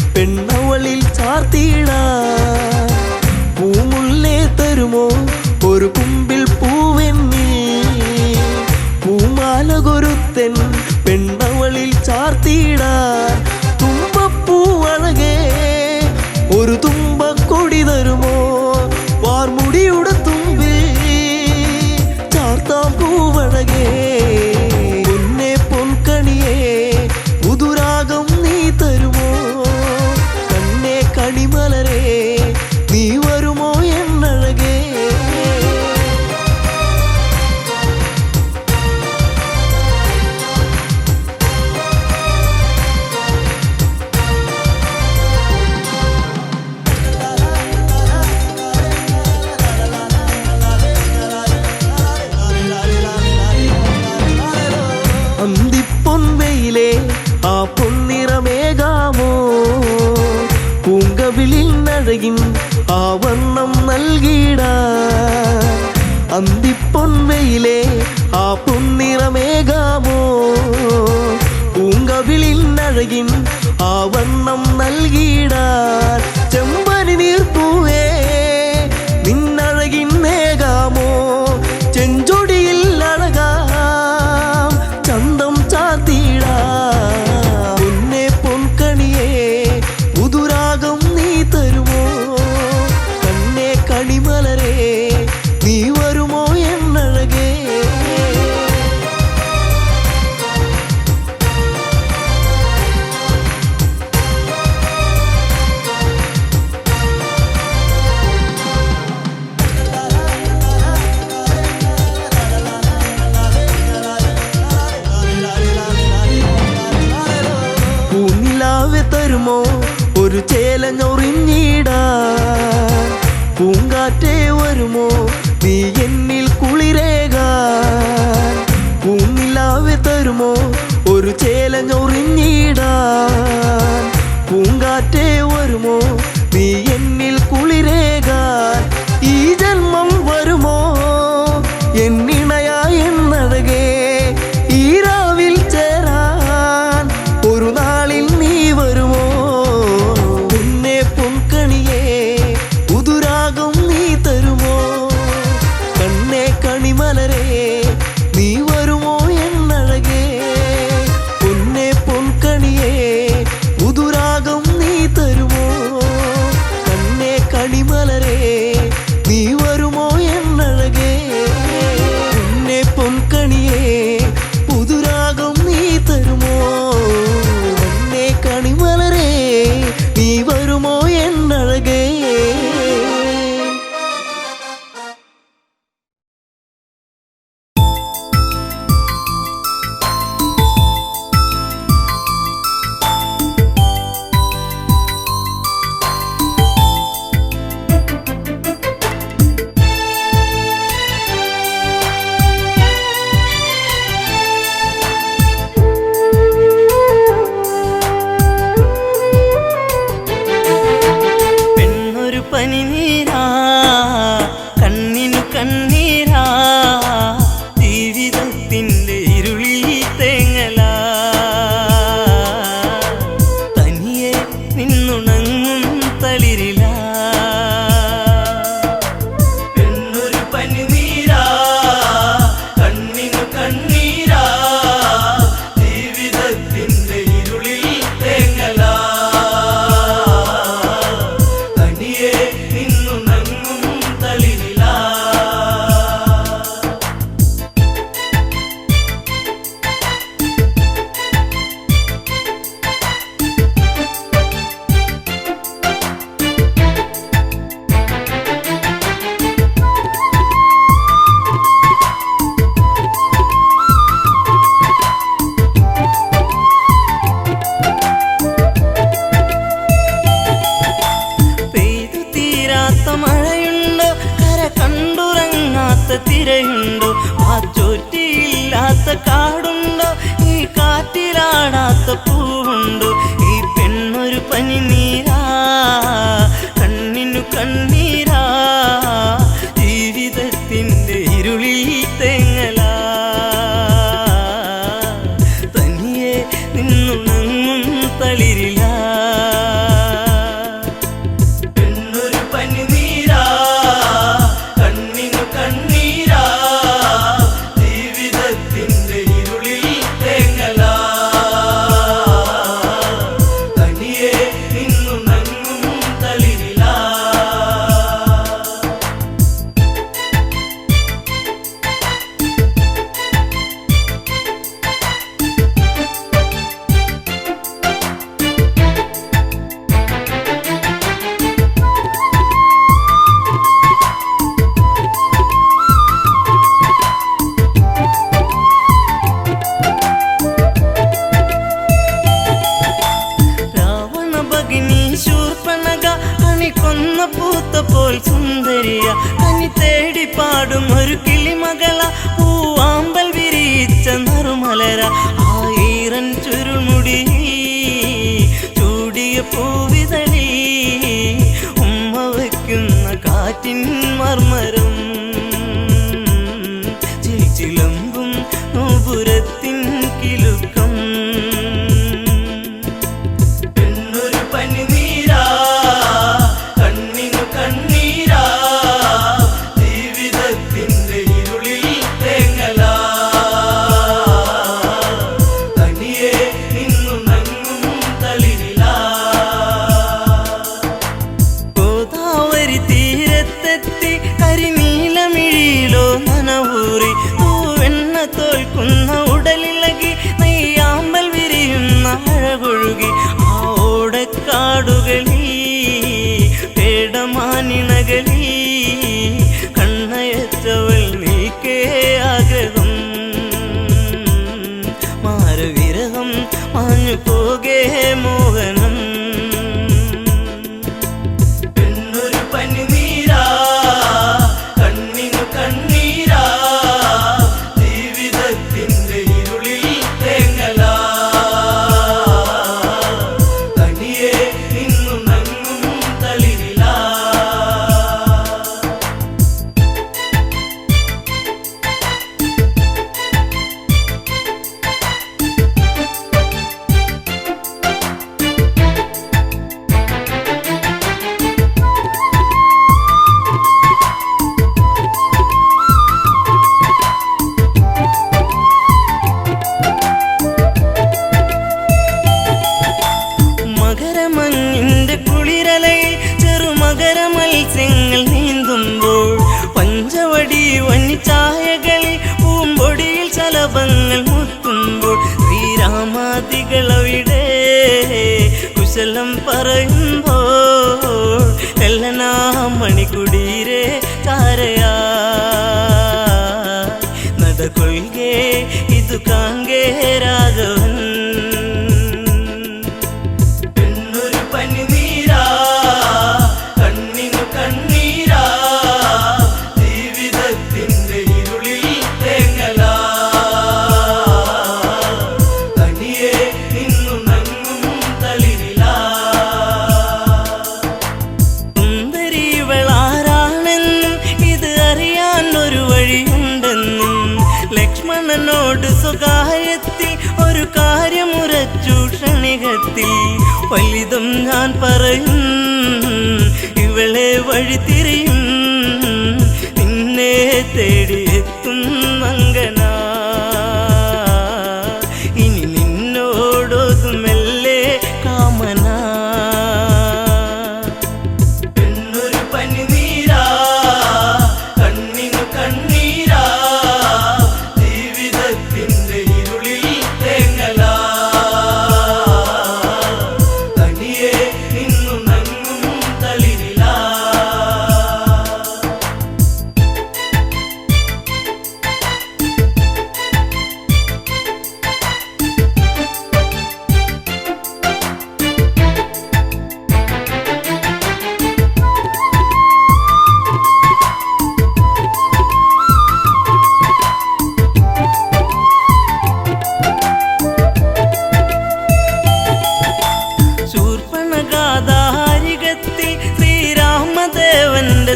പെണ്ണവളിൽ ചാർത്തിടാ പൂമുല്ലേ തരുമോ ഒരു കുമ്പിൽ പൂവെന്നി പൂമാല കൊരുത്തൻ പെണ്ണവളിൽ ചാർത്തിടാ തുമ്പപ്പൂ അഴകേ ഒരു തുമ്പക്കൊടി തരുമോ വാർമുടിയുടെ തുമ്പിൽ ചാർത്താം പൂവഴകേ പൊന്നെ പൊൻകണിയേ പുതുരാഗം നീ തരുമോ കണ്ണേ കണിമലരേ നീ വരുമോ എന്നഴകേ അന്തിപ്പൊൻവെയിലേ ആ പൊന്നിറമേകാമോ പൂങ്കവിളിൽ നഴകിൻ ആ വർണ്ണം നൽകിടാ അന്തിപ്പൊൻവെയിലേ ആ പൊന്നിറമേകാമോ പൂങ്കവിളിൽ നഴകിൻ ആ വർണ്ണം നൽകിടാ ചെമ്പനി നീർപ്പൂവേ നിന്നഴകിൻ നേകാമോ ചെഞ്ചൊടിയിൽ അഴകാം ചന്തം ചാത്തിടാ പൊന്നെ പൊൻകണിയേ പുതുരാഗം നീ തരുമോ കണ്ണേ കണിമലരേ ഒരു ചേലഞ്ഞൊറിഞ്ഞിടാൻ പൂങ്കാറ്റേ വരുമോ നീ എന്നിൽ കുളിരേകാൻ പൂനിലാവെ തരുമോ ഒരു ചേലഞ്ഞൊറിഞ്ഞിടാൻ പൂങ്കാറ്റേ വരുമോ നീ എന്നിൽ കുളിരേകാൻ ഈ ജന്മം വരുമോ എന്നിണയായി എന്നഴകേ ഈ രാവിൽ ചേരാൻ ഒരു നാളിൽ നീ വരുമോ പൊന്നേ പൊൻകണിയേ പുതുരാഗം നീ തരുമോ കണ്ണേ കണിമലരേ നീ വരുമോ എന്നഴകേ പൊന്നേ പൊൻകണിയേ പുതുരാഗം നീ തരുമോ കണ്ണേ കണിമലരേ നീ വരുമോ എന്നഴകേ പൊന്നേ പൊൻകണിയേ പുതുരാഗം നീ തരുമോ കണ്ണേ കണിമലരേ നീ വരുമോ എന്നഴകേ പെണ്ണൊരു പനിനീരാ കണ്ണിനു കണ്ണീരാ ജീവിതത്തിൻ്റെ ഇരുളിൽ തേങ്ങലാ തനിയെ നിന്നുണങ്ങും തളിരിലാ പെണ്ണൊരു പനിനീരാ കണ്ണിനു കണ്ണീരാ ജീവിതത്തിൻ്റെ ഇരുളിൽ തേങ്ങലാ തനിയെ നിന്നുണങ്ങും തളിരിലാ പെയ്തു തീരാത്ത മഴയുണ്ടോ കര കണ്ടുറങ്ങാത്ത തിരയുണ്ടോ ആ ചോറ്റിയില്ലാത്ത കാടുണ്ടോ ഈ കാറ്റിലാടാത്ത പൂവുണ്ടോ ഈ പെണ്ണൊരു പനിനീരാ കണ്ണിനു കണ്ണീരാ ജീവിതത്തിൻ്റെ ഇരുളിൽ തേങ്ങലാ തനിയെ നിന്നുണങ്ങും തളിരിലാ പെണ്ണൊരു പനിനീരാ കണ്ണിനു കണ്ണീരാ ജീവിതത്തിൻ്റെ ഇരുളിൽ തേങ്ങലാ തനിയെ നിന്നുണങ്ങും തളിരിലാ രാവണ ഭഗിനി ശൂർപ്പണക കണി കൊന്ന പൂത്തപ്പോൾ സുന്ദരിയ കനി തേടി പാടും ഒരു കിളിമകള പൂവാമ്പൽ വിരിച്ച നറുമലര ആയിരം ചുരുൾമുടി ചൂടിയ പൂവിതളി ഉമ്മ വയ്ക്കുന്ന കാറ്റിൻ മർമരം ചിലമ്പും നോപുരത്തിൻ കിലുക്കം പെണ്ണൊരു പനിനീരാ കണ്ണിനു കണ്ണീരാ ജീവിതത്തിൻ്റെ ഇരുളിൽ തേങ്ങലാ തനിയെ നിന്നുണങ്ങും തളിരിലാ ഗോദാവരി തീരത്തെത്തി കരിനീലമിഴിയിലോ നനവൂറി തൂവെണ്ണ തോൽക്കുന്ന ഉടലിളകി നെയ്യാമ്പൽ വിരിയുന്ന അഴകൊഴുകി ആ ഓടക്കാടുകളിൽ പേടമാനിണകളിൽ കണ്ണയറ്റവൾ നീക്കേ ആഗ്രഹം മാരവിരഹം മാഞ്ഞു പോകേ മോഹനം പൂമ്പൊടി വന്നിച്ചായകളിൽ പൂമ്പൊടിയിൽ ശലഭങ്ങൾ മുത്തുമ്പോൾ ശ്രീരാമാദികളവിടെ കുശലം പറയുമ്പോൾ എല്ലനാ മണിക്കുടീരെ ചാരയാ നടകൊള്ളുകേ ഇതു കാങ്കേ രാഘവൻ ലക്ഷ്മണനോട് സ്വകാര്യത്തിൽ ഒരു കാര്യമുറച്ചു ക്ഷണികത്തിൽ ഫലിതം ഞാൻ പറയും ഇവളെ വഴിതിരിയും നിന്നെ തേടിയെത്തും അങ്കന ഇനി നിന്നോടൊതുമെല്ലെ കാമന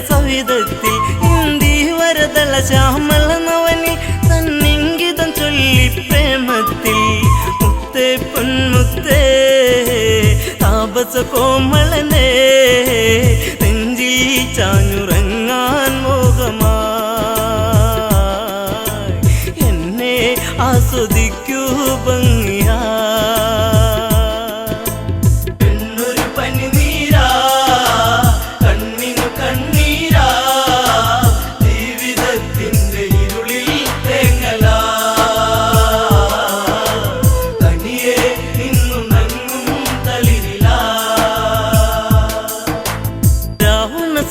സവിധത്തിൽ ഇന്ദീവരതള ശ്യാമള നവനി തന്നിങ്കിതം ചൊല്ലി പ്രേമത്തിൽ മുത്തേ പൊന്മുത്തേ താപസ കോമളനെ നെഞ്ചിൽ ചാഞ്ഞുറങ്ങാൻ മോഹമായി എന്നെ ആസ്വദിക്കൂ ഭംഗിയാ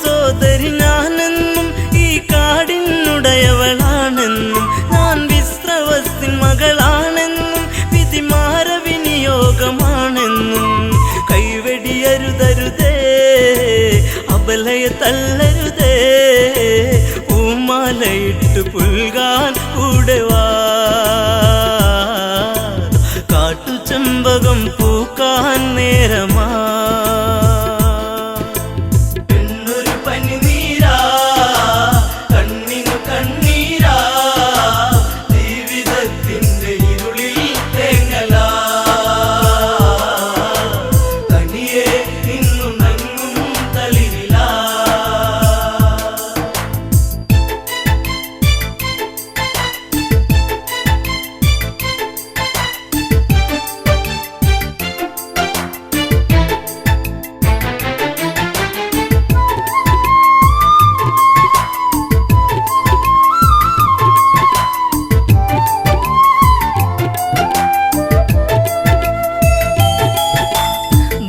സോദരി ഞാനെന്നും ഈ കാടിനുടയവളാണെന്നും ഞാൻ വിശ്രവസ്തിൻ മകളാണെന്നും വിധിമാര വിനിയോഗമാണെന്നും കൈവെടിയരുതരുതേ അബലയെ തള്ളരുതേ പൂമാലയിട്ട് പുൽകാൻ കൂടെ വാ കാട്ടുചെമ്പകം പൂക്കാൻ നേരമാ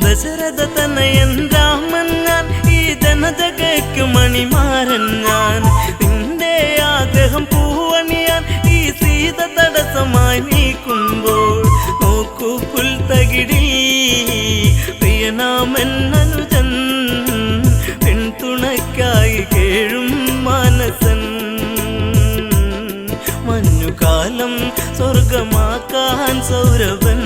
ദശരഥതനയൻ രാമൻ ഞാൻ ഈ ജനതകയ്ക്കു മണിമാരൻ ഞാൻ നിന്റെ ആഗ്രഹം പൂവണിയാൻ ഈ സീത തടസ്സമായി നീക്കുമ്പോൾ നോക്കൂ പുൽത്തകിടി പ്രിയനാമൻ അനുജൻ പിന്തുണയ്ക്കായി കേഴും മാനസൻ മഞ്ഞുകാലം സ്വർഗമാക്കാൻ സൗരഭൻ